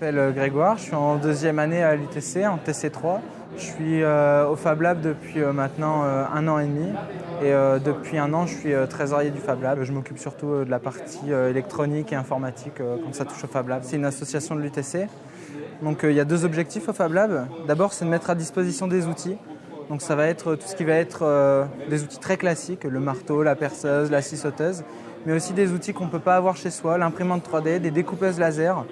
m'appelle Grégoire, je suis en deuxième année à l'UTC, en TC3. Je suis au Fab Lab depuis maintenant 1 an et demi et depuis 1 an je suis trésorier du Fab Lab. Je m'occupe surtout de la partie électronique et informatique quand ça touche au Fab Lab. C'est une association de l'UTC. Donc il y a 2 objectifs au Fab Lab. D'abord c'est de mettre à disposition des outils. Donc ça va être tout ce qui va être des outils très classiques, le marteau, la perceuse, la scie sauteuse, mais aussi des outils qu'on ne peut pas avoir chez soi, l'imprimante 3D, des découpeuses laser.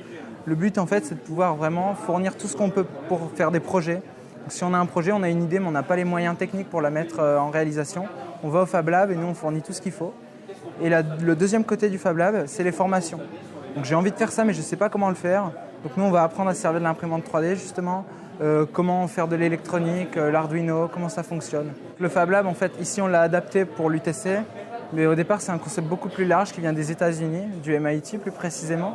Le but en fait c'est de pouvoir vraiment fournir tout ce qu'on peut pour faire des projets. Donc, si on a un projet, on a une idée mais on n'a pas les moyens techniques pour la mettre en réalisation, on va au Fab Lab et nous on fournit tout ce qu'il faut. Et le deuxième côté du Fab Lab, c'est les formations. Donc j'ai envie de faire ça mais je ne sais pas comment le faire. Donc nous on va apprendre à se servir de l'imprimante 3D justement, comment faire de l'électronique, l'Arduino, comment ça fonctionne. Le Fab Lab en fait ici on l'a adapté pour l'UTC, mais au départ c'est un concept beaucoup plus large qui vient des États-Unis, du MIT plus précisément.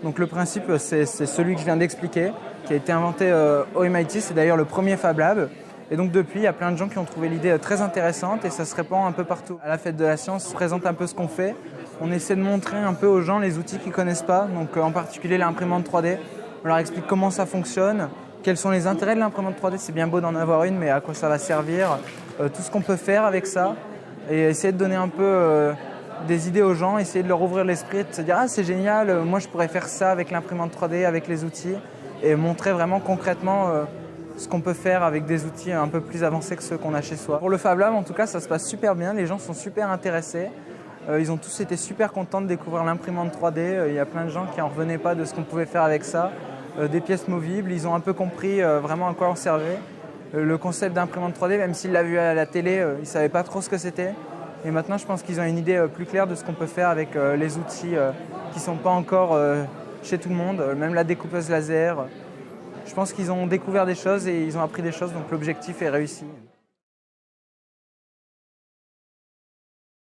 Donc le principe c'est celui que je viens d'expliquer, qui a été inventé au MIT, c'est d'ailleurs le premier Fab Lab. Et donc depuis, il y a plein de gens qui ont trouvé l'idée très intéressante et ça se répand un peu partout. À la Fête de la Science, on se présente un peu ce qu'on fait. On essaie de montrer un peu aux gens les outils qu'ils ne connaissent pas, donc en particulier l'imprimante 3D. On leur explique comment ça fonctionne, quels sont les intérêts de l'imprimante 3D. C'est bien beau d'en avoir une, mais à quoi ça va servir, tout ce qu'on peut faire avec ça. Et essayer de donner un peu des idées aux gens, essayer de leur ouvrir l'esprit et de se dire « Ah, c'est génial, moi je pourrais faire ça avec l'imprimante 3D, avec les outils » et montrer vraiment concrètement ce qu'on peut faire avec des outils un peu plus avancés que ceux qu'on a chez soi. Pour le Fab Lab, en tout cas, ça se passe super bien. Les gens sont super intéressés. Ils ont tous été super contents de découvrir l'imprimante 3D. Il y a plein de gens qui n'en revenaient pas de ce qu'on pouvait faire avec ça. Des pièces movibles, ils ont un peu compris vraiment à quoi on servait. Le concept d'imprimante 3D, même s'ils l'avaient vu à la télé, ils ne savaient pas trop ce que c'était. Et maintenant, je pense qu'ils ont une idée plus claire de ce qu'on peut faire avec les outils qui ne sont pas encore chez tout le monde, même la découpeuse laser. Je pense qu'ils ont découvert des choses et ils ont appris des choses, donc l'objectif est réussi.